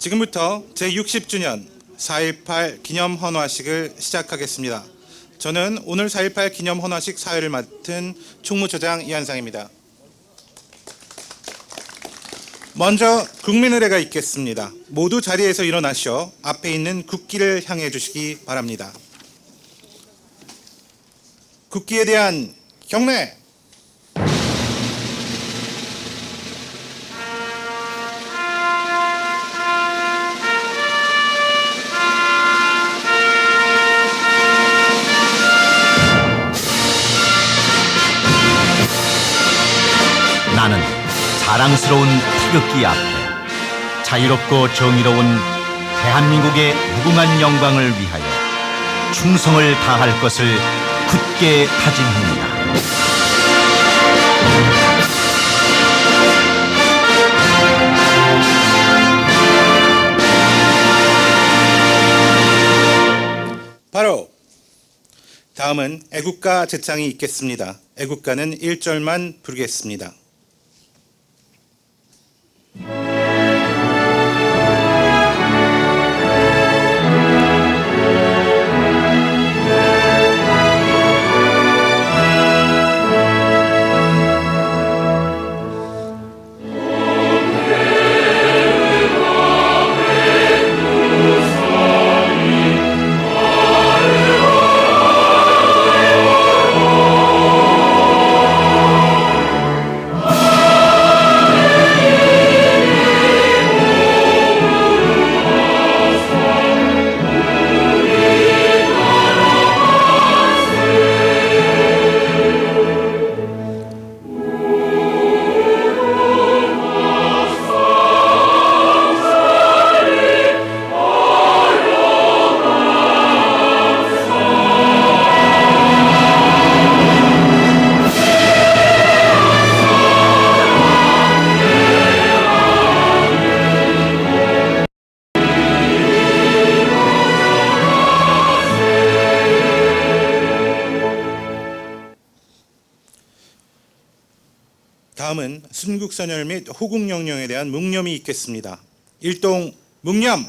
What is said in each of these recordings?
지금부터 제60주년 4.18 기념 헌화식을 시작하겠습니다. 저는 오늘 4.18 기념 헌화식 사회를 맡은 총무처장 이한상입니다. 먼저 국민의례가 있겠습니다. 모두 자리에서 일어나셔 앞에 있는 국기를 향해 주시기 바랍니다. 국기에 대한 경례! 나는 자랑스러운 태극기 앞에 자유롭고 정의로운 대한민국의 무궁한 영광을 위하여 충성을 다할 것을 굳게 다짐합니다. 바로 다음은 애국가 제창이 있겠습니다. 애국가는 1절만 부르겠습니다. 다음은 순국선열 및 호국영령에 대한 묵념이 있겠습니다. 일동 묵념!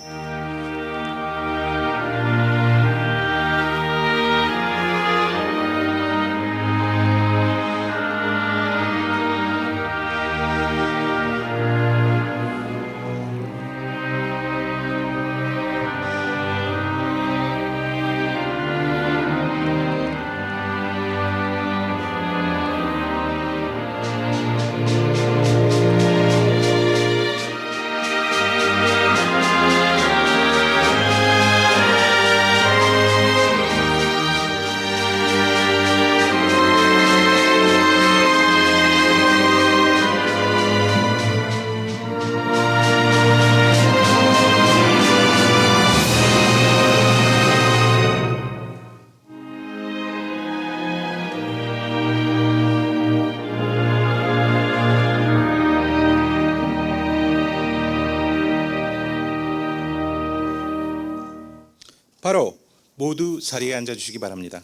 바로 모두 자리에 앉아주시기 바랍니다.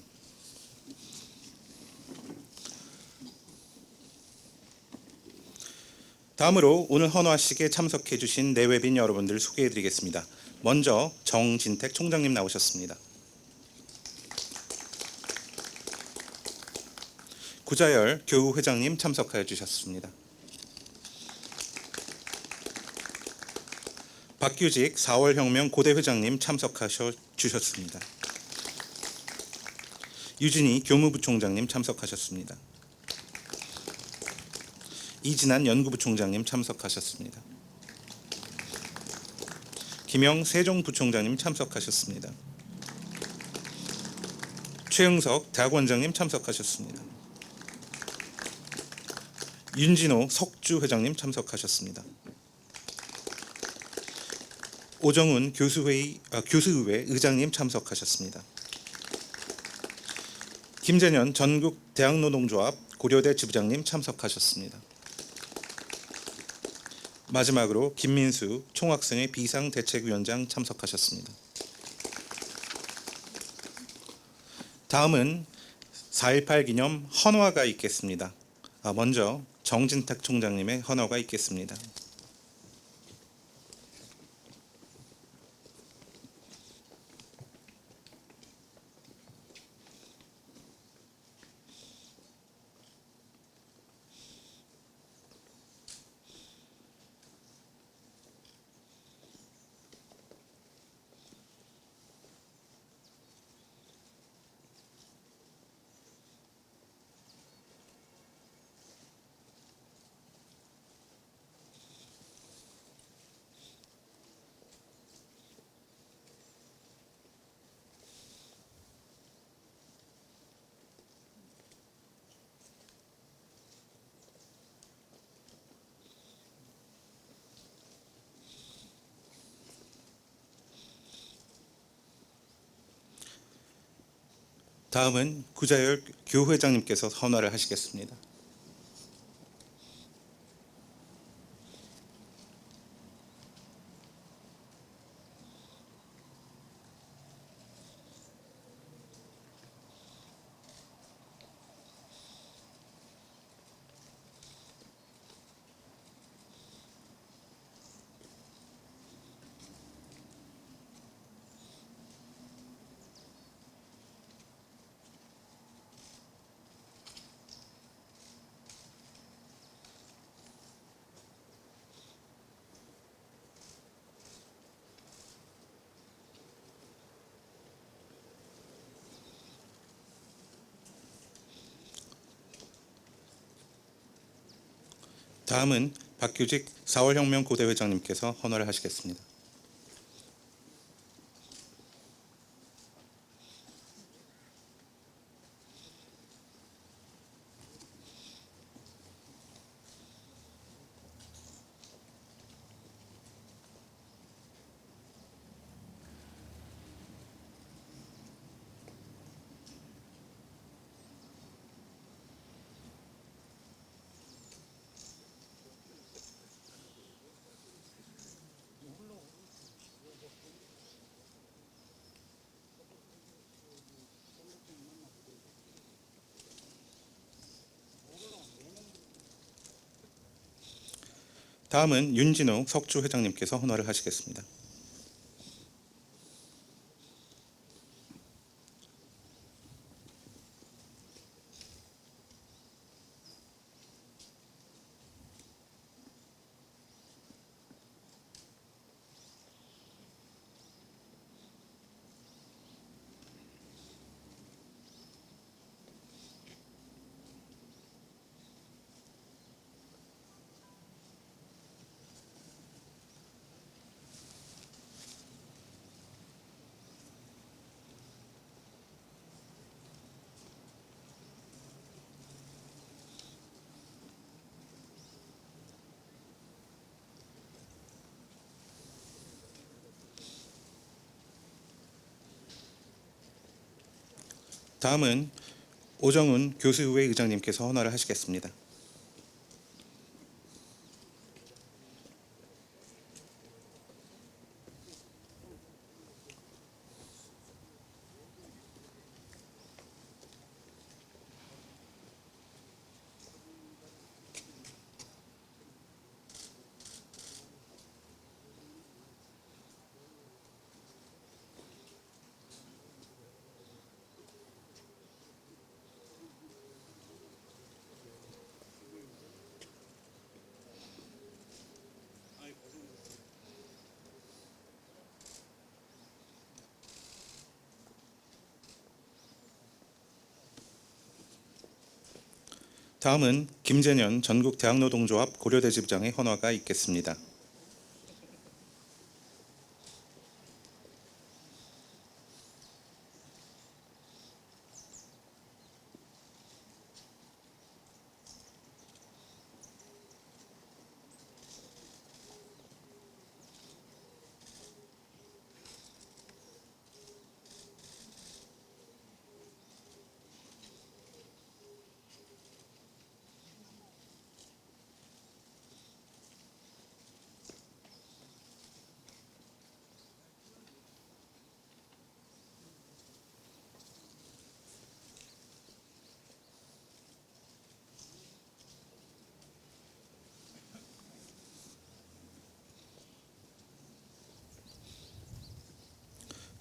다음으로 오늘 헌화식에 참석해 주신 내외빈 여러분들 소개해 드리겠습니다. 먼저 정진택 총장님 나오셨습니다. 구자열 교우회장님 참석하여 주셨습니다. 박규직 4월혁명 고대회장님 참석하셔 주셨습니다. 유진희 교무부총장님 참석하셨습니다. 이진한 연구부총장님 참석하셨습니다. 김영 세종부총장님 참석하셨습니다. 최영석 대학원장님 참석하셨습니다. 윤진호 석주회장님 참석하셨습니다. 오정훈 교수의회 의장님 참석하셨습니다. 김재년 전국대학노동조합 고려대 지부장님 참석하셨습니다. 마지막으로 김민수 총학생회 비상대책위원장 참석하셨습니다. 다음은 4.18 기념 헌화가 있겠습니다. 먼저 정진택 총장님의 헌화가 있겠습니다. 다음은 구자열 교회장님께서 헌화를 하시겠습니다. 다음은 박규직 4월혁명 고대회장님께서 헌화를 하시겠습니다. 다음은 윤진호 석주회장님께서 헌화를 하시겠습니다. 다음은 오정훈 교수회 의장님께서 헌화를 하시겠습니다. 다음은 김재년 전국대학노동조합 고려대지부장의 헌화가 있겠습니다.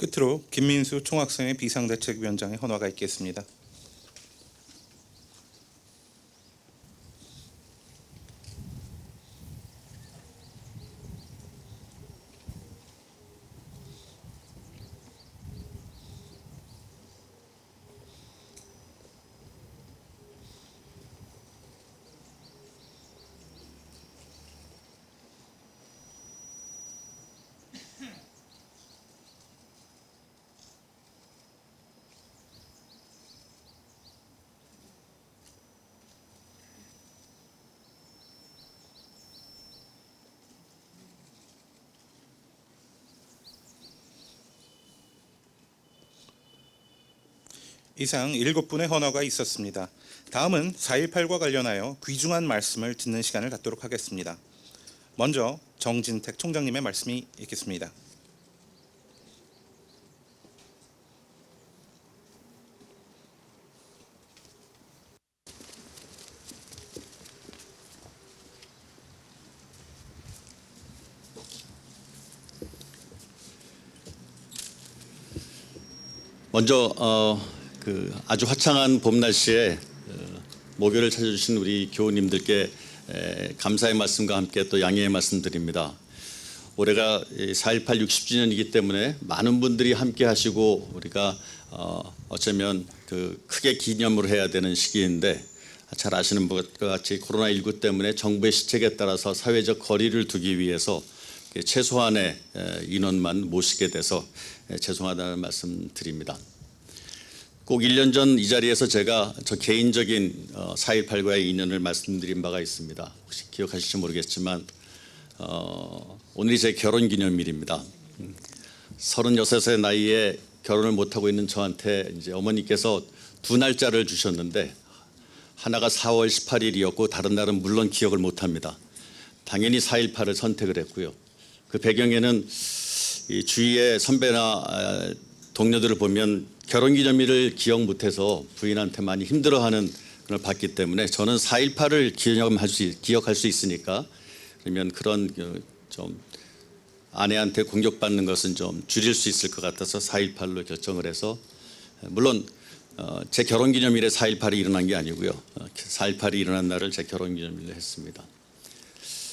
끝으로 김민수 총학생회 비상대책위원장의 헌화가 있겠습니다. 이상 7분의 헌화가 있었습니다. 다음은 4.18과 관련하여 귀중한 말씀을 듣는 시간을 갖도록 하겠습니다. 먼저 정진택 총장님의 말씀이 있겠습니다. 먼저 아주 화창한 봄 날씨에 모교를 찾아주신 우리 교우님들께 감사의 말씀과 함께 또 양해의 말씀드립니다. 올해가 4.18 60주년이기 때문에 많은 분들이 함께 하시고 우리가 어쩌면 크게 기념을 해야 되는 시기인데, 잘 아시는 것과 같이 코로나19 때문에 정부의 시책에 따라서 사회적 거리를 두기 위해서 최소한의 인원만 모시게 돼서 죄송하다는 말씀 드립니다. 꼭 1년 전 이 자리에서 제가 저 개인적인 4.18과의 인연을 말씀드린 바가 있습니다. 혹시 기억하실지 모르겠지만 오늘이 제 결혼 기념일입니다. 36의 나이에 결혼을 못하고 있는 저한테 이제 어머니께서 두 날짜를 주셨는데, 하나가 4월 18일이었고 다른 날은 물론 기억을 못합니다. 당연히 4.18을 선택을 했고요. 그 배경에는 이 주위의 선배나 동료들을 보면 결혼기념일을 기억 못해서 부인한테 많이 힘들어하는 걸 봤기 때문에, 저는 4.18을 기억할 수 있으니까 그러면 그런 좀 아내한테 공격받는 것은 좀 줄일 수 있을 것 같아서 4.18로 결정을 해서, 물론 제 결혼기념일에 4.18이 일어난 게 아니고요. 4.18이 일어난 날을 제 결혼기념일로 했습니다.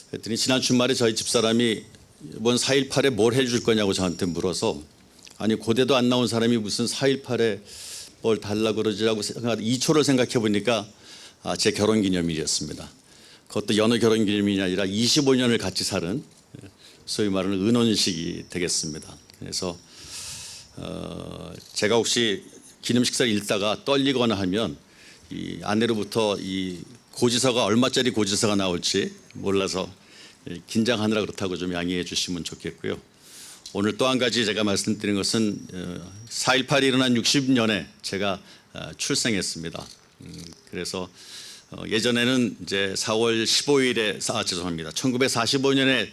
그랬더니 지난 주말에 저희 집사람이 이번 4.18에 뭘 해줄 거냐고 저한테 물어서, 아니 고대도 안 나온 사람이 무슨 4.18에 뭘 달라고 그러지라고 2초를 생각해 보니까 제 결혼기념일이었습니다. 그것도 연애 결혼기념일이 아니라 25년을 같이 사는, 소위 말하는 은혼식이 되겠습니다. 그래서 제가 혹시 기념식사를 읽다가 떨리거나 하면 이 아내로부터 이 고지서가 얼마짜리 고지서가 나올지 몰라서 긴장하느라 그렇다고 좀 양해해 주시면 좋겠고요. 오늘 또 한 가지 제가 말씀드린 것은 4.18이 일어난 60년에 제가 출생했습니다. 그래서 예전에는 이제 4월 15일에 죄송합니다. 1945년에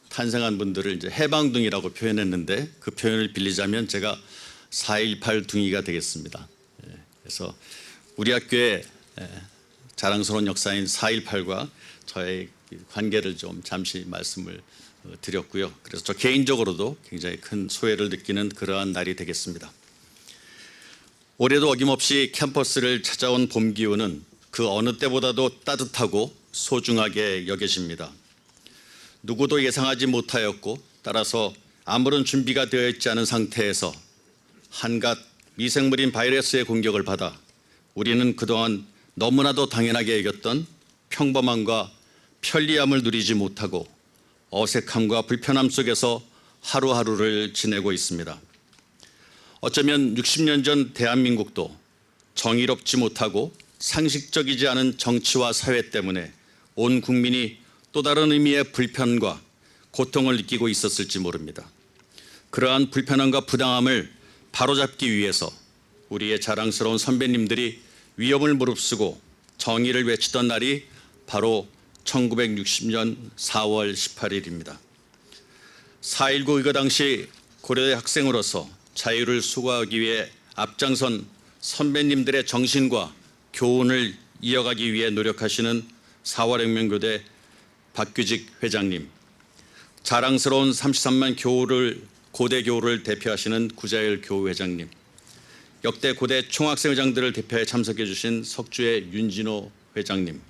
탄생한 분들을 이제 해방둥이라고 표현했는데, 그 표현을 빌리자면 제가 4.18 둥이가 되겠습니다. 그래서 우리 학교의 자랑스러운 역사인 4.18과 저의 관계를 좀 잠시 말씀을 드렸고요. 그래서 저 개인적으로도 굉장히 큰 소외를 느끼는 그러한 날이 되겠습니다. 올해도 어김없이 캠퍼스를 찾아온 봄 기운은 그 어느 때보다도 따뜻하고 소중하게 여겨집니다. 누구도 예상하지 못하였고, 따라서 아무런 준비가 되어 있지 않은 상태에서 한갓 미생물인 바이러스의 공격을 받아 우리는 그동안 너무나도 당연하게 여겼던 평범함과 편리함을 누리지 못하고 어색함과 불편함 속에서 하루하루를 지내고 있습니다. 어쩌면 60년 전 대한민국도 정의롭지 못하고 상식적이지 않은 정치와 사회 때문에 온 국민이 또 다른 의미의 불편과 고통을 느끼고 있었을지 모릅니다. 그러한 불편함과 부당함을 바로잡기 위해서 우리의 자랑스러운 선배님들이 위험을 무릅쓰고 정의를 외치던 날이 바로 1960년 4월 18일입니다. 4.19 의거 당시 고려대 학생으로서 자유를 수고하기 위해 앞장선 선배님들의 정신과 교훈을 이어가기 위해 노력하시는 4월혁명교대 박규직 회장님, 자랑스러운 33만 고대 교우를 대표하시는 구자열 교우회장님, 역대 고대 총학생회장들을 대표해 참석해 주신 석주의 윤진호 회장님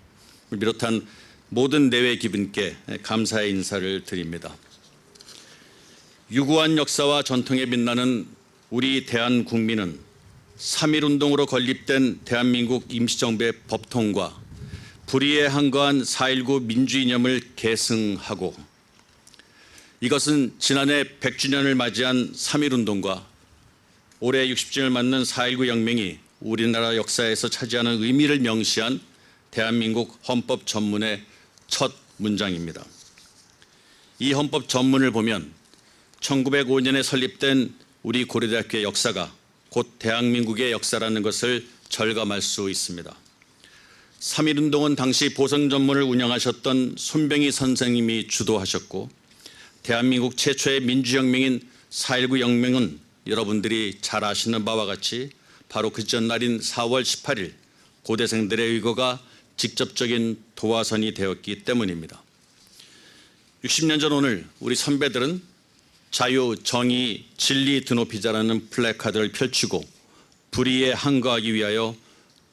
비롯한 모든 내외 기분께 감사의 인사를 드립니다. 유구한 역사와 전통에 빛나는 우리 대한국민은 3.1운동으로 건립된 대한민국 임시정부의 법통과 불의에 한거한 4.19 민주이념을 계승하고, 이것은 지난해 100주년을 맞이한 3.1운동과 올해 60주년을 맞는 4.19 혁명이 우리나라 역사에서 차지하는 의미를 명시한 대한민국 헌법 전문의 첫 문장입니다. 이 헌법 전문을 보면 1905년에 설립된 우리 고려대학교의 역사가 곧 대한민국의 역사라는 것을 절감할 수 있습니다. 3.1운동은 당시 보성전문을 운영하셨던 손병희 선생님이 주도하셨고 대한민국 최초의 민주혁명인 4.19 혁명은 여러분들이 잘 아시는 바와 같이 바로 그 전날인 4월 18일 고대생들의 의거가 직접적인 도화선이 되었기 때문입니다. 60년 전 오늘 우리 선배들은 자유, 정의, 진리 드높이자라는 플래카드를 펼치고 불의에 항거하기 위하여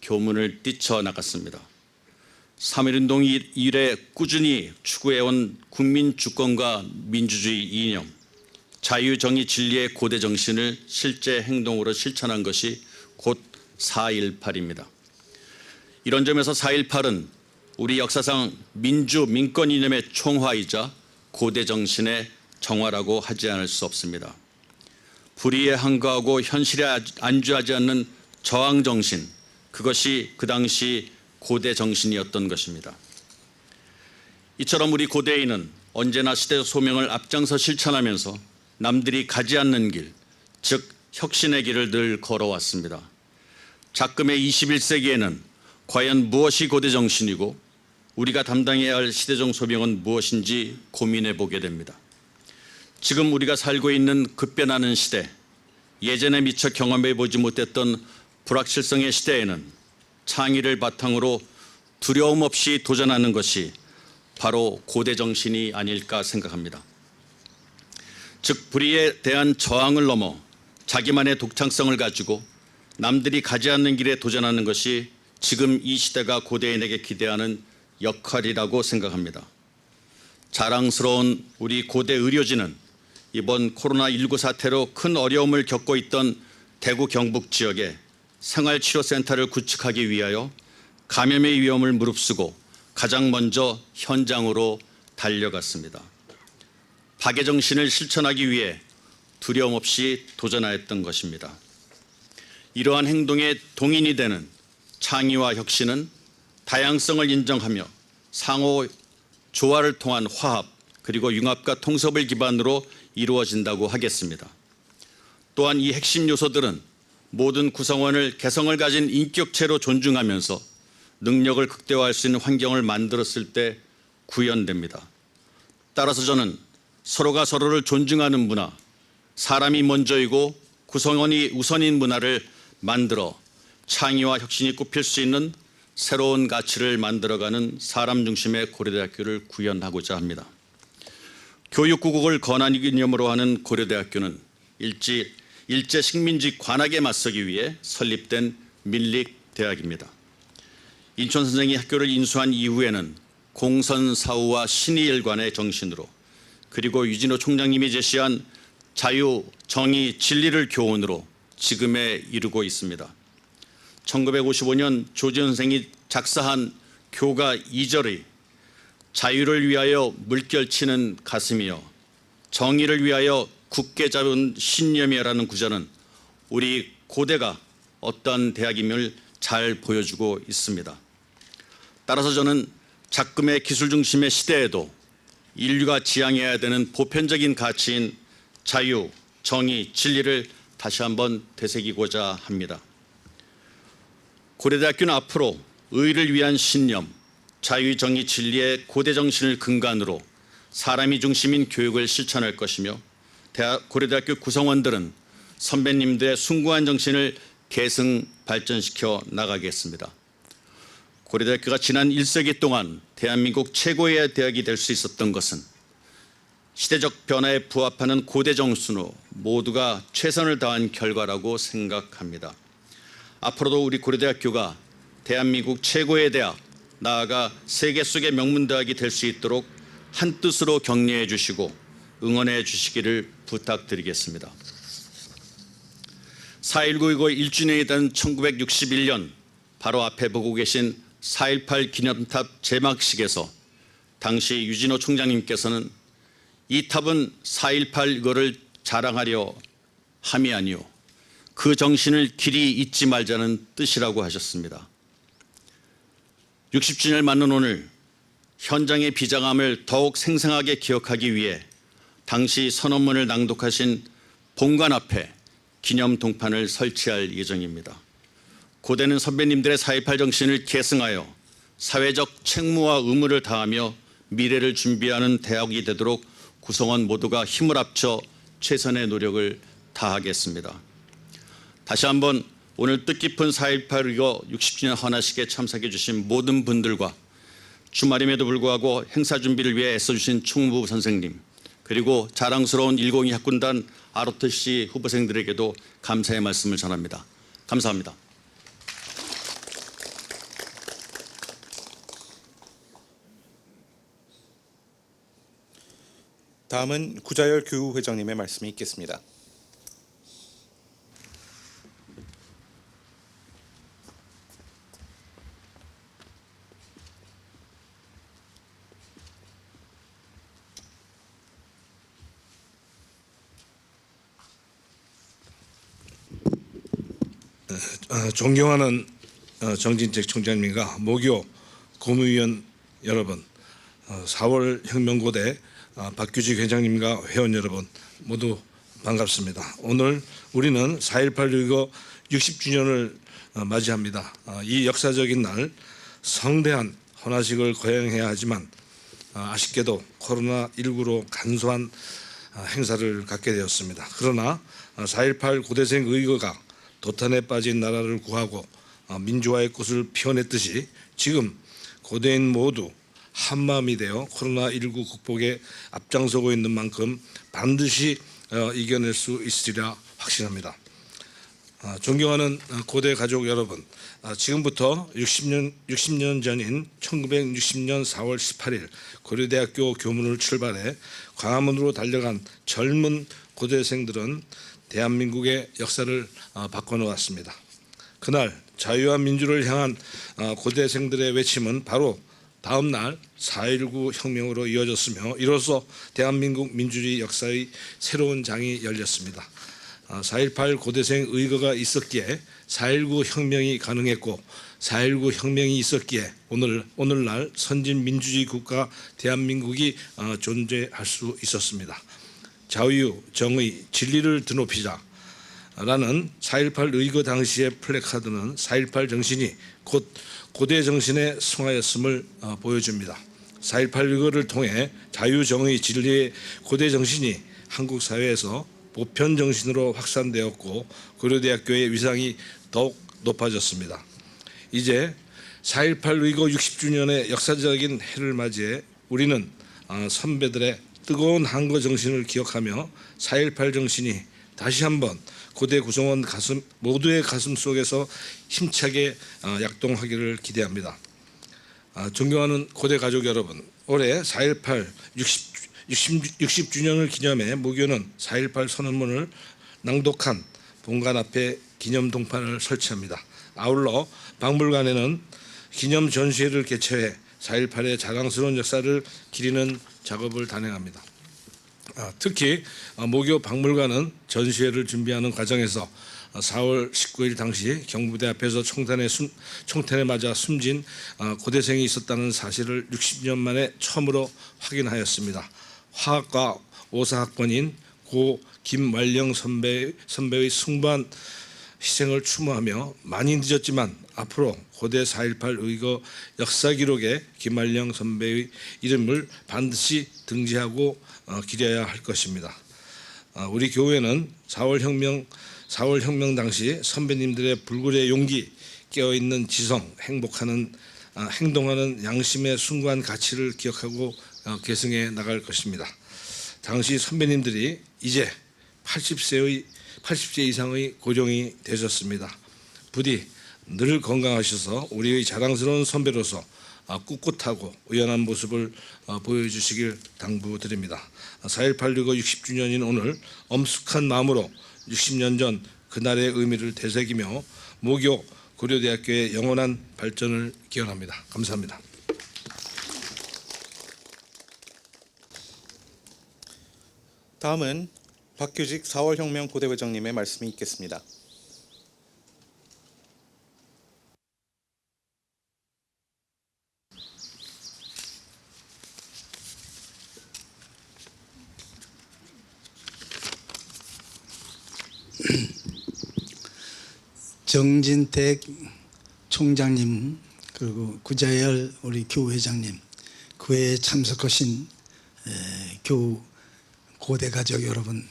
교문을 뛰쳐나갔습니다. 3.1운동 이래 꾸준히 추구해온 국민 주권과 민주주의 이념, 자유, 정의, 진리의 고대 정신을 실제 행동으로 실천한 것이 곧 4.18입니다. 이런 점에서 4.18은 우리 역사상 민주, 민권 이념의 총화이자 고대 정신의 정화라고 하지 않을 수 없습니다. 불의에 항거하고 현실에 안주하지 않는 저항 정신, 그것이 그 당시 고대 정신이었던 것입니다. 이처럼 우리 고대인은 언제나 시대 소명을 앞장서 실천하면서 남들이 가지 않는 길, 즉 혁신의 길을 늘 걸어왔습니다. 작금의 21세기에는 과연 무엇이 고대 정신이고 우리가 담당해야 할 시대적 소명은 무엇인지 고민해 보게 됩니다. 지금 우리가 살고 있는 급변하는 시대, 예전에 미처 경험해 보지 못했던 불확실성의 시대에는 창의를 바탕으로 두려움 없이 도전하는 것이 바로 고대 정신이 아닐까 생각합니다. 즉 불의에 대한 저항을 넘어 자기만의 독창성을 가지고 남들이 가지 않는 길에 도전하는 것이 지금 이 시대가 고대인에게 기대하는 역할이라고 생각합니다. 자랑스러운 우리 고대 의료진은 이번 코로나19 사태로 큰 어려움을 겪고 있던 대구 경북 지역에 생활치료센터를 구축하기 위하여 감염의 위험을 무릅쓰고 가장 먼저 현장으로 달려갔습니다. 박애 정신을 실천하기 위해 두려움 없이 도전하였던 것입니다. 이러한 행동에 동인이 되는 창의와 혁신은 다양성을 인정하며 상호 조화를 통한 화합 그리고 융합과 통섭을 기반으로 이루어진다고 하겠습니다. 또한 이 핵심 요소들은 모든 구성원을 개성을 가진 인격체로 존중하면서 능력을 극대화할 수 있는 환경을 만들었을 때 구현됩니다. 따라서 저는 서로가 서로를 존중하는 문화, 사람이 먼저이고 구성원이 우선인 문화를 만들어 창의와 혁신이 꽃필 수 있는 새로운 가치를 만들어가는 사람 중심의 고려대학교를 구현하고자 합니다. 교육구국을 권한 기념으로 하는 고려대학교는 일제 식민지 관학에 맞서기 위해 설립된 민립대학입니다. 인천 선생이 학교를 인수한 이후에는 공선사후와 신의일관의 정신으로 그리고 유진호 총장님이 제시한 자유, 정의, 진리를 교훈으로 지금에 이르고 있습니다. 1955년 조지현 선생이 작사한 교가 2절의 자유를 위하여 물결치는 가슴이여 정의를 위하여 굳게 잡은 신념이라는 구절은 우리 고대가 어떤 대학임을 잘 보여주고 있습니다. 따라서 저는 작금의 기술 중심의 시대에도 인류가 지향해야 되는 보편적인 가치인 자유, 정의, 진리를 다시 한번 되새기고자 합니다. 고려대학교는 앞으로 의를 위한 신념, 자유, 정의, 진리의 고대 정신을 근간으로 사람이 중심인 교육을 실천할 것이며 고려대학교 구성원들은 선배님들의 숭고한 정신을 계승 발전시켜 나가겠습니다. 고려대학교가 지난 1세기 동안 대한민국 최고의 대학이 될 수 있었던 것은 시대적 변화에 부합하는 고대 정신으로 모두가 최선을 다한 결과라고 생각합니다. 앞으로도 우리 고려대학교가 대한민국 최고의 대학, 나아가 세계 속의 명문대학이 될 수 있도록 한뜻으로 격려해 주시고 응원해 주시기를 부탁드리겠습니다. 4.19 이후 1주년이 된 1961년 바로 앞에 보고 계신 4.18 기념탑 제막식에서 당시 유진호 총장님께서는 이 탑은 4.18 이거를 자랑하려 함이 아니오 그 정신을 길이 잊지 말자는 뜻이라고 하셨습니다. 60주년을 맞는 오늘 현장의 비장함을 더욱 생생하게 기억하기 위해 당시 선언문을 낭독하신 본관 앞에 기념 동판을 설치할 예정입니다. 고대는 선배님들의 4.18 정신을 계승하여 사회적 책무와 의무를 다하며 미래를 준비하는 대학이 되도록 구성원 모두가 힘을 합쳐 최선의 노력을 다하겠습니다. 다시 한번 오늘 뜻깊은 4.18 위거 60주년 헌화식에 참석해 주신 모든 분들과 주말임에도 불구하고 행사 준비를 위해 애써주신 총무부 선생님, 그리고 자랑스러운 102 학군단 ROTC 후보생들에게도 감사의 말씀을 전합니다. 감사합니다. 다음은 구자열 교우회장님의 말씀이 있겠습니다. 존경하는 정진택 총장님과 모교 고무위원 여러분, 4월 혁명고대 박규직 회장님과 회원 여러분 모두 반갑습니다. 오늘 우리는 4.18 위거 60주년을 맞이합니다. 이 역사적인 날 성대한 헌화식을 거행해야 하지만 아쉽게도 코로나19로 간소한 행사를 갖게 되었습니다. 그러나 4.18 고대생 의거가 도탄에 빠진 나라를 구하고 민주화의 꽃을 피워냈듯이 지금 고대인 모두 한마음이 되어 코로나19 극복에 앞장서고 있는 만큼 반드시 이겨낼 수 있으리라 확신합니다. 존경하는 고대 가족 여러분, 지금부터 60년 전인 1960년 4월 18일 고려대학교 교문을 출발해 광화문으로 달려간 젊은 고대생들은 대한민국의 역사를 바꿔놓았습니다. 그날 자유와 민주를 향한 고대생들의 외침은 바로 다음 날 4.19 혁명으로 이어졌으며 이로써 대한민국 민주주의 역사의 새로운 장이 열렸습니다. 4.18 고대생 의거가 있었기에 4.19 혁명이 가능했고 4.19 혁명이 있었기에 오늘날 선진 민주주의 국가 대한민국이 존재할 수 있었습니다. 자유, 정의, 진리를 드높이자 라는 4.18 의거 당시의 플래카드는 4.18 정신이 곧 고대 정신의 승화였음을 보여줍니다. 4.18 의거를 통해 자유, 정의, 진리의 고대 정신이 한국 사회에서 보편 정신으로 확산되었고 고려대학교의 위상이 더욱 높아졌습니다. 이제 4.18 의거 60주년의 역사적인 해를 맞이해 우리는 선배들의 뜨거운 항거 정신을 기억하며 4.18 정신이 다시 한번 고대 구성원 모두의 가슴 속에서 힘차게 약동하기를 기대합니다. 존경하는 고대 가족 여러분, 올해 4.18 60주년을 기념해 모교는 4.18 선언문을 낭독한 본관 앞에 기념 동판을 설치합니다. 아울러 박물관에는 기념 전시회를 개최해 4.18의 자랑스러운 역사를 기리는 작업을 단행합니다. 특히 모교 박물관은 전시회를 준비하는 과정에서 4월 19일 당시 경부대 앞에서 총탄에 맞아 숨진 고대생이 있었다는 사실을 60년 만에 처음으로 확인하였습니다. 화학과 오사학번인 고 김말령 선배의 숭고한 희생을 추모하며 많이 늦었지만 앞으로 고대 4.18 의거 역사 기록에 김말령 선배의 이름을 반드시 등재하고 기려야 할 것입니다. 우리 교회는 4월 혁명 당시 선배님들의 불굴의 용기, 깨어있는 지성, 행동하는 양심의 숭고한 가치를 기억하고 계승해 나갈 것입니다. 당시 선배님들이 이제 80세 이상의 고령이 되셨습니다. 부디 늘 건강하셔서 우리의 자랑스러운 선배로서 꿋꿋하고 의연한 모습을 보여주시길 당부드립니다. 4.18 위거 60주년인 오늘 엄숙한 마음으로 60년 전 그날의 의미를 되새기며 모교 고려대학교의 영원한 발전을 기원합니다. 감사합니다. 다음은 박규직 4월 혁명 고대회장님의 말씀이 있겠습니다. 정진택 총장님, 그리고 구자열 우리 교회장님, 그 외에 참석하신 교우 고대 가족 여러분,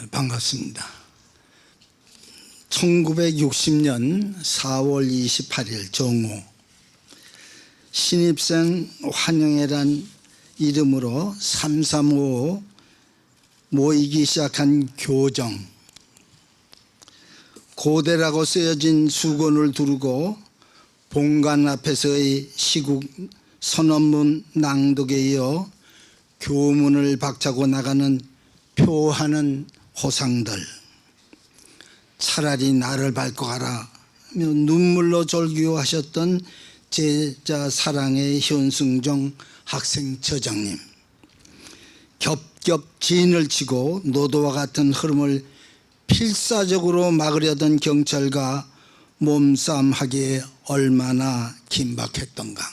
반갑습니다. 1960년 4월 28일 정오, 신입생 환영회란 이름으로 335 모이기 시작한 교정, 고대라고 쓰여진 수건을 두르고 본관 앞에서의 시국 선언문 낭독에 이어 교문을 박차고 나가는 표하는 호상들, 차라리 나를 밟고 가라 며 눈물로 절규하셨던 제자 사랑의 현승정 학생처장님, 겹겹 진을 치고 노도와 같은 흐름을 필사적으로 막으려던 경찰과 몸싸움하기에 얼마나 긴박했던가.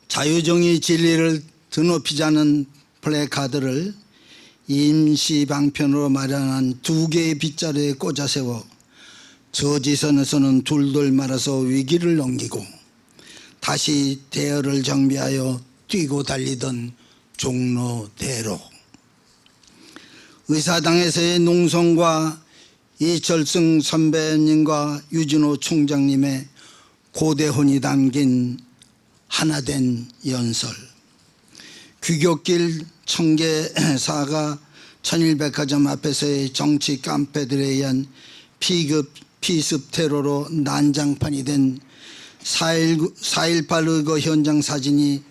자유정의 진리를 드높이자는 플래카드를 임시 방편으로 마련한 2개의 빗자루에 꽂아 세워 저지선에서는 둘둘 말아서 위기를 넘기고 다시 대열을 정비하여 뛰고 달리던 종로대로, 의사당에서의 농성과 이철승 선배님과 유진호 총장님의 고대혼이 담긴 하나된 연설, 귀격길 청계사가 천일백화점 앞에서의 정치 깡패들에 의한 피습 테러로 난장판이 된 4.18 의거 현장 사진이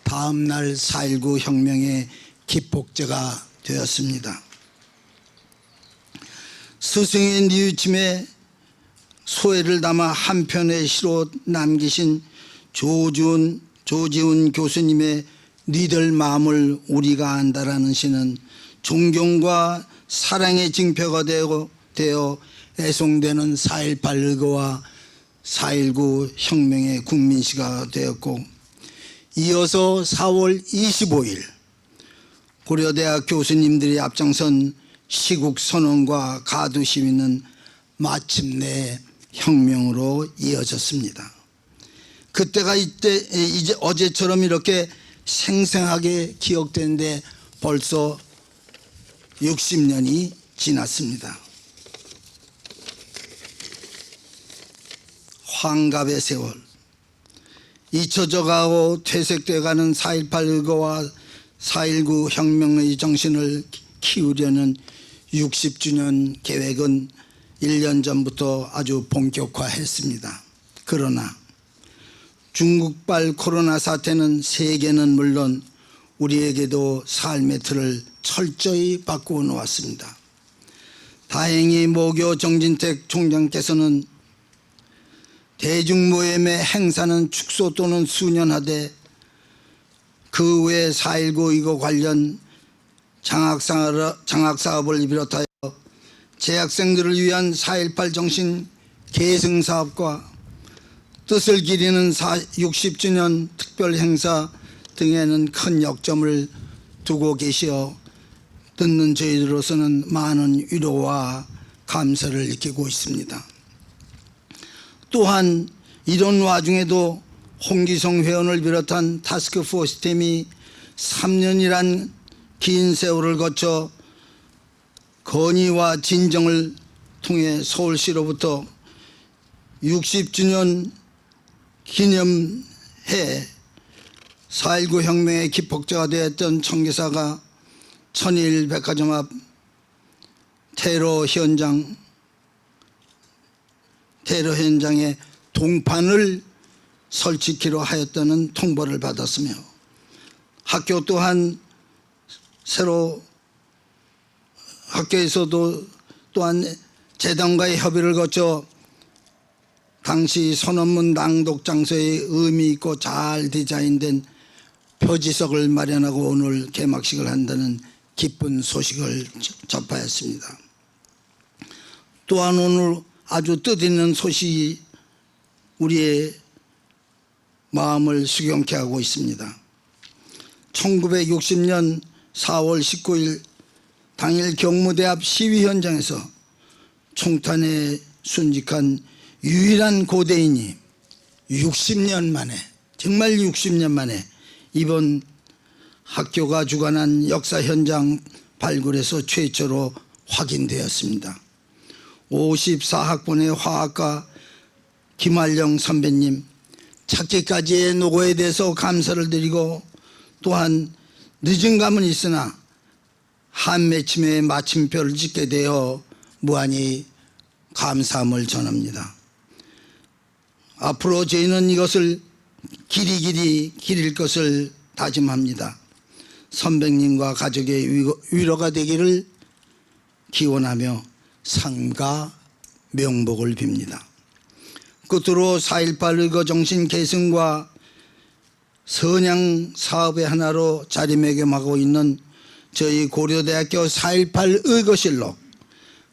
다음날 4.19 혁명의 기폭제가 되었습니다. 스승의 뉘우침에 소회를 담아 한 편의 시로 남기신 조지훈 교수님의 니들 마음을 우리가 안다라는 시는 존경과 사랑의 징표가 되어 애송되는 4.18 의거와 4.19 혁명의 국민시가 되었고, 이어서 4월 25일 고려대학 교수님들이 앞장선 시국선언과 가두시위는 마침내 혁명으로 이어졌습니다. 그때가 이제 어제처럼 이렇게 생생하게 기억되는데 벌써 60년이 지났습니다. 환갑의 세월, 잊혀져가고 퇴색돼가는 4.18 의거와 4.19 혁명의 정신을 키우려는 60주년 계획은 1년 전부터 아주 본격화했습니다. 그러나 중국발 코로나 사태는 세계는 물론 우리에게도 삶의 틀을 철저히 바꾸어 놓았습니다. 다행히 모교 정진택 총장께서는 대중모임의 행사는 축소 또는 수년하되 그 외 4.19 의거 관련 장학사업을 비롯하여 재학생들을 위한 4.18 정신 계승사업과 뜻을 기리는 60주년 특별행사 등에는 큰 역점을 두고 계시어 듣는 저희들로서는 많은 위로와 감사를 느끼고 있습니다. 또한 이런 와중에도 홍기성 회원을 비롯한 타스크포스 팀이 3년이란 긴 세월을 거쳐 건의와 진정을 통해 서울시로부터 60주년 기념해 4.19 혁명의 기폭제가 되었던 청계사가 천일백화점 앞 테러 현장에 동판을 설치키로 하였다는 통보를 받았으며, 학교 또한 학교에서도 또한 재단과의 협의를 거쳐 당시 선언문 낭독 장소에 의미 있고 잘 디자인된 표지석을 마련하고 오늘 개막식을 한다는 기쁜 소식을 접하였습니다. 또한 오늘 아주 뜻있는 소식이 우리의 마음을 수경케 하고 있습니다. 1960년 4월 19일 당일 경무대 앞 시위 현장에서 총탄에 순직한 유일한 고대인이 60년 만에, 정말 60년 만에 이번 학교가 주관한 역사 현장 발굴에서 최초로 확인되었습니다. 54학번의 화학과 김활령 선배님 찾기까지의 노고에 대해서 감사를 드리고, 또한 늦은 감은 있으나 한맺힘의 마침표를 찍게 되어 무한히 감사함을 전합니다. 앞으로 저희는 이것을 길이 기릴 것을 다짐합니다. 선배님과 가족의 위로가 되기를 기원하며 상가 명복을 빕니다. 끝으로 4.18 의거정신 계승과 선양 사업의 하나로 자리매김하고 있는 저희 고려대학교 4.18 의거실록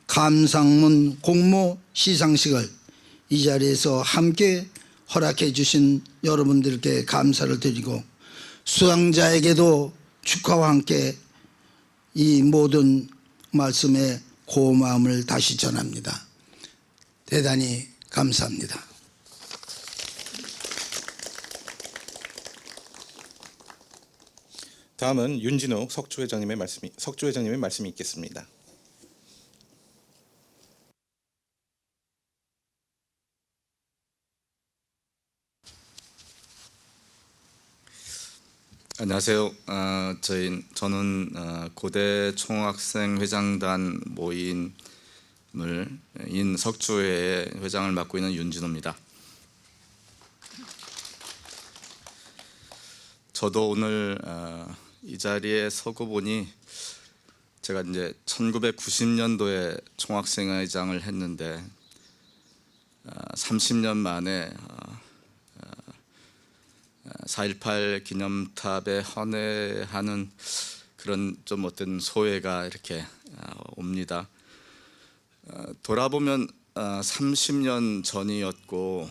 감상문 공모 시상식을 이 자리에서 함께 허락해 주신 여러분들께 감사를 드리고, 수상자에게도 축하와 함께 이 모든 말씀에 고마움을 다시 전합니다. 대단히 감사합니다. 다음은 윤진욱 석주 회장님의 말씀이 있겠습니다. 안녕하세요. 저는 고대 총학생 회장단 모임을 석주회의 회장을 맡고 있는 윤진호입니다. 저도 오늘 이 자리에 서고 보니 제가 이제 1990년도에 총학생회장을 했는데 30년 만에 4.18 기념탑에 헌회하는 그런 좀 어떤 소회가 이렇게 옵니다. 돌아보면 30년 전이었고,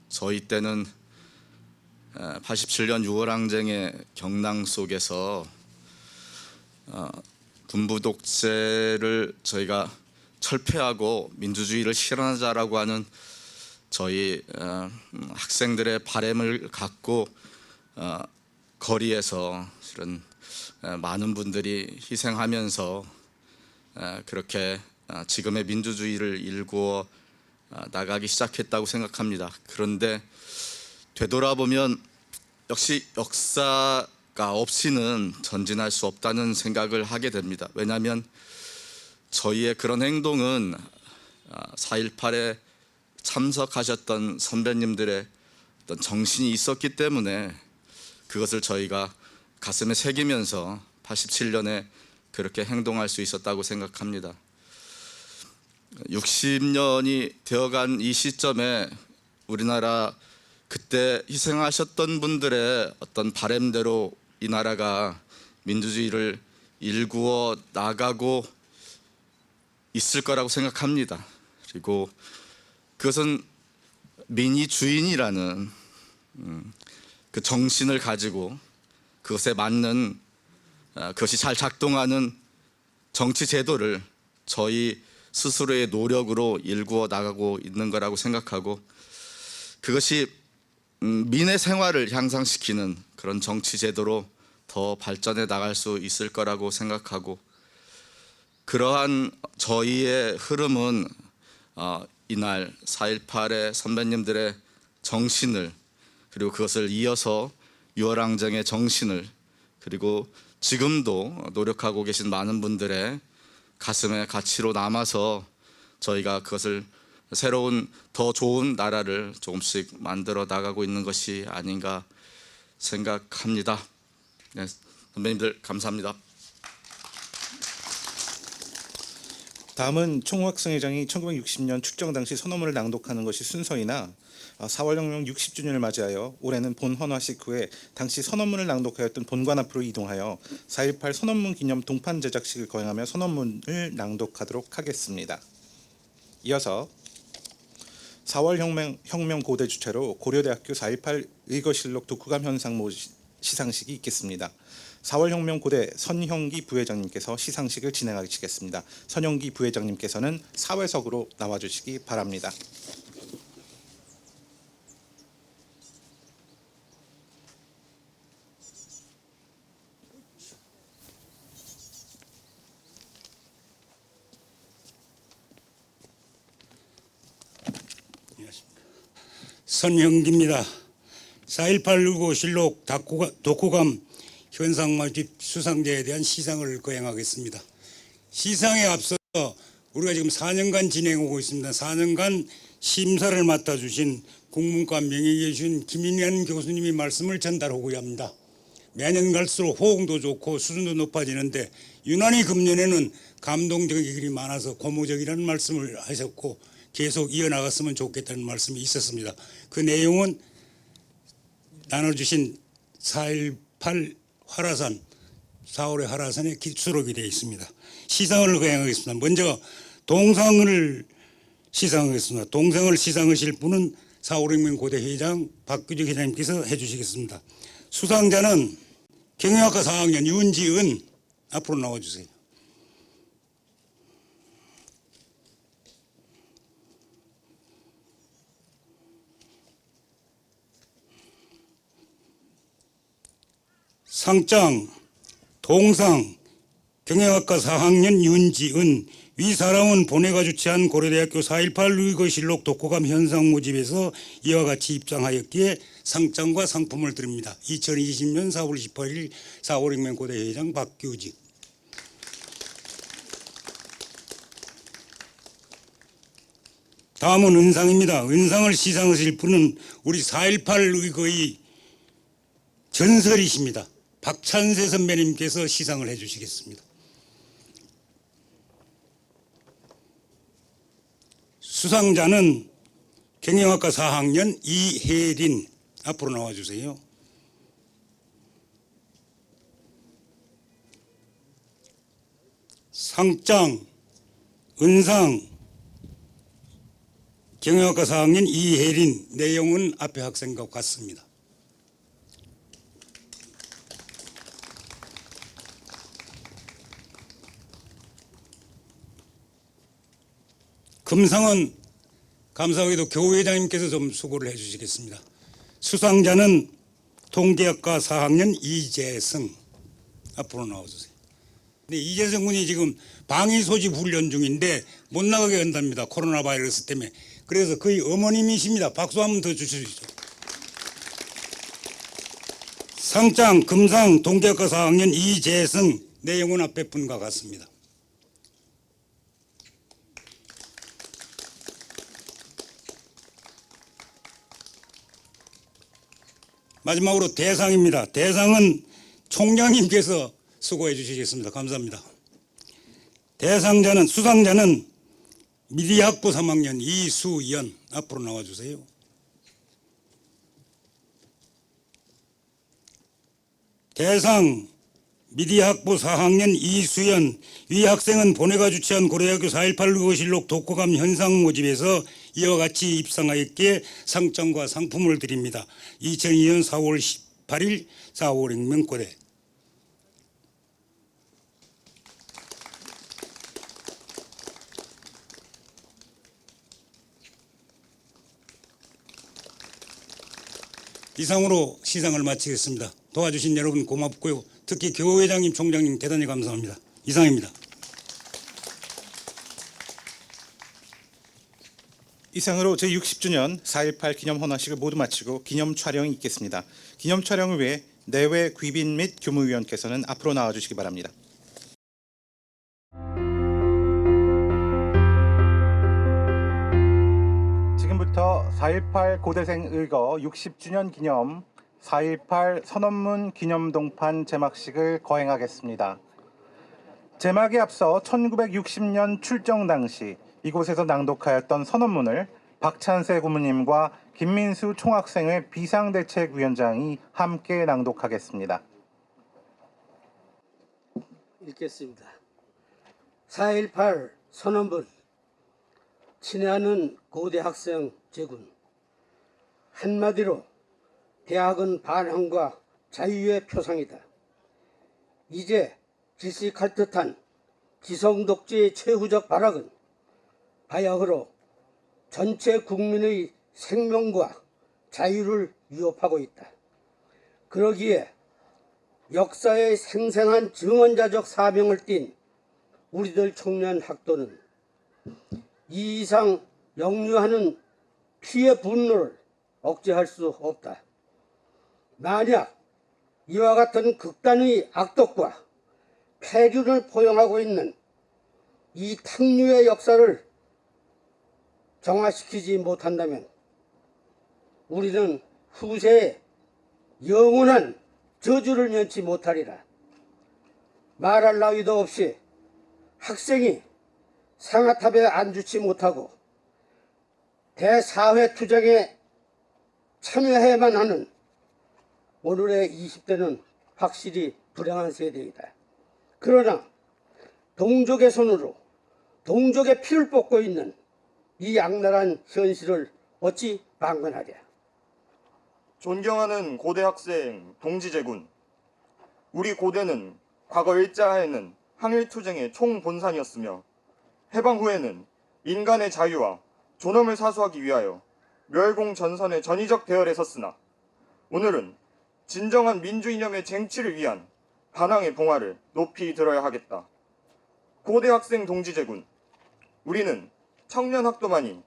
저희 때는 87년 6월 항쟁의 경랑 속에서 군부 독재를 저희가 철폐하고 민주주의를 실현하자라고 하는 저희 학생들의 바람을 갖고 거리에서 실은 많은 분들이 희생하면서 그렇게 지금의 민주주의를 일구어 나가기 시작했다고 생각합니다. 그런데 되돌아보면 역시 역사가 없이는 전진할 수 없다는 생각을 하게 됩니다. 왜냐하면 저희의 그런 행동은 4.18에 참석하셨던 선배님들의 어떤 정신이 있었기 때문에 그것을 저희가 가슴에 새기면서 87년에 그렇게 행동할 수 있었다고 생각합니다. 60년이 되어간 이 시점에 우리나라 그때 희생하셨던 분들의 어떤 바람대로 이 나라가 민주주의를 일구어 나가고 있을 거라고 생각합니다. 그리고 그것은 민의주인이라는 그 정신을 가지고 그것에 맞는 그것이 잘 작동하는 정치 제도를 저희 스스로의 노력으로 일구어 나가고 있는 거라고 생각하고, 그것이 민의 생활을 향상시키는 그런 정치 제도로 더 발전해 나갈 수 있을 거라고 생각하고, 그러한 저희의 흐름은 이날 4.18의 선배님들의 정신을, 그리고 그것을 이어서 6월 항쟁의 정신을, 그리고 지금도 노력하고 계신 많은 분들의 가슴의 가치로 남아서 저희가 그것을 새로운 더 좋은 나라를 조금씩 만들어 나가고 있는 것이 아닌가 생각합니다. 네, 선배님들 감사합니다. 다음은 총학생회장이 1960년 축정 당시 선언문을 낭독하는 것이 순서이나 4월혁명 60주년을 맞이하여 올해는 본 헌화식 후에 당시 선언문을 낭독하였던 본관 앞으로 이동하여 4.18 선언문 기념 동판 제작식을 거행하며 선언문을 낭독하도록 하겠습니다. 이어서 4월 혁명 고대 주체로 고려대학교 4.18 의거실록 독후감 현상 시상식이 있겠습니다. 4월 혁명 고대 선형기 부회장님께서 시상식을 진행하시겠습니다. 선형기 부회장님께서는 사회석으로 나와주시기 바랍니다. 선형기입니다. 4.18 실록 독후감 현상모집 수상자에 대한 시상을 거행하겠습니다. 시상에 앞서 우리가 지금 4년간 진행하고 있습니다. 4년간 심사를 맡아주신 국문과 명예교수인 김인현 교수님이 말씀을 전달하고자 합니다. 매년 갈수록 호응도 좋고 수준도 높아지는데 유난히 금년에는 감동적인 글이 많아서 고무적이라는 말씀을 하셨고 계속 이어나갔으면 좋겠다는 말씀이 있었습니다. 그 내용은 나눠주신 4.18 화라산 4월의 화라산에 수록이 되어 있습니다. 시상을 거행하겠습니다. 먼저 동상을 시상하겠습니다. 동상을 시상하실 분은 4.5혁명 고대 회장 박규직 회장님께서 해주시겠습니다. 수상자는 경영학과 4학년 윤지은 앞으로 나와주세요. 상장, 동상, 경영학과 4학년 윤지은, 위 사람은 본회가 주최한 고려대학교 4.18 의거실록 독후감 현상 모집에서 이와 같이 입상하였기에 상장과 상품을 드립니다. 2020년 4월 18일 4.5혁명 고대 회장 박규직. 다음은 은상입니다. 은상을 시상하실 분은 우리 4.18 의거의 전설이십니다. 박찬세 선배님께서 시상을 해주시겠습니다. 수상자는 경영학과 4학년 이혜린 앞으로 나와주세요. 상장, 은상, 경영학과 4학년 이혜린 내용은 앞에 학생과 같습니다. 금상은 감사하게도 교회장님께서 좀 수고를 해주시겠습니다. 수상자는 통계학과 4학년 이재승 앞으로 나와주세요. 근데 이재승 군이 지금 방위 소집 훈련 중인데 못 나가게 한답니다. 코로나 바이러스 때문에. 그래서 거의 어머님이십니다. 박수 한번 더 주시죠. 상장, 금상, 통계학과 4학년 이재승 내용은 앞에 분과 같습니다. 마지막으로 대상입니다. 대상은 총장님께서 수고해 주시겠습니다. 감사합니다. 수상자는 미디학부 3학년 이수연 앞으로 나와주세요. 대상 미디학부 4학년 이수연, 위 학생은 본회가 주최한 고려대학교 4.18 의거실록 독후감 현상 모집에서 이와 같이 입상하였기에 상장과 상품을 드립니다. 2002년 4월 18일 4.5혁명 고대. 이상으로 시상을 마치겠습니다. 도와주신 여러분 고맙고요. 특히 교회장님, 총장님 대단히 감사합니다. 이상입니다. 이상으로 제60주년 4.18 기념 헌화식을 모두 마치고 기념 촬영이 있겠습니다. 기념 촬영을 위해 내외 귀빈 및 교무위원께서는 앞으로 나와주시기 바랍니다. 지금부터 4.18 고대생 의거 60주년 기념 4.18 선언문 기념동판 제막식을 거행하겠습니다. 제막에 앞서 1960년 출정 당시 이곳에서 낭독하였던 선언문을 박찬세 고문님과 김민수 총학생회 비상대책위원장이 함께 낭독하겠습니다. 읽겠습니다. 4.18 선언문. 친애하는 고대 학생 제군. 한마디로 대학은 반항과 자유의 표상이다. 이제 질식할 듯한 기성독재의 최후적 발악은 바야흐로 전체 국민의 생명과 자유를 위협하고 있다. 그러기에 역사의 생생한 증언자적 사명을 띤 우리들 청년 학도는 이 이상 역류하는 피해 분노를 억제할 수 없다. 만약 이와 같은 극단의 악독과 폐륜을 포용하고 있는 이 탕류의 역사를 정화시키지 못한다면 우리는 후세에 영원한 저주를 면치 못하리라. 말할 나위도 없이 학생이 상아탑에 앉지 못하고 대사회 투쟁에 참여해야만 하는 오늘의 20대는 확실히 불행한 세대이다. 그러나 동족의 손으로 동족의 피를 뽑고 있는 이 악랄한 현실을 어찌 방관하랴. 존경하는 고대 학생 동지제군, 우리 고대는 과거 일제하에는 항일투쟁의 총본산이었으며 해방 후에는 인간의 자유와 존엄을 사수하기 위하여 멸공전선의 전위적 대열에 섰으나 오늘은 진정한 민주 이념의 쟁취를 위한 반항의 봉화를 높이 들어야 하겠다. 고대 학생 동지제군, 우리는 청년 학도만이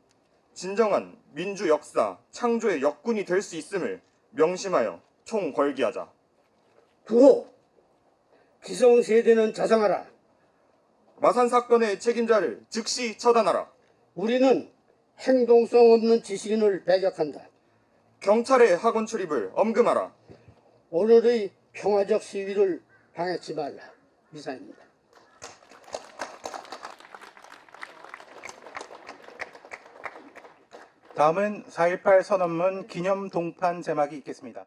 진정한 민주 역사 창조의 역군이 될 수 있음을 명심하여 총궐기하자. 구호 기성세대는 자성하라. 마산 사건의 책임자를 즉시 처단하라. 우리는 행동성 없는 지식인을 배격한다. 경찰의 학원 출입을 엄금하라. 오늘의 평화적 시위를 방해치 말라. 이상입니다. 다음은 4.18 선언문 기념 동판 제막이 있겠습니다.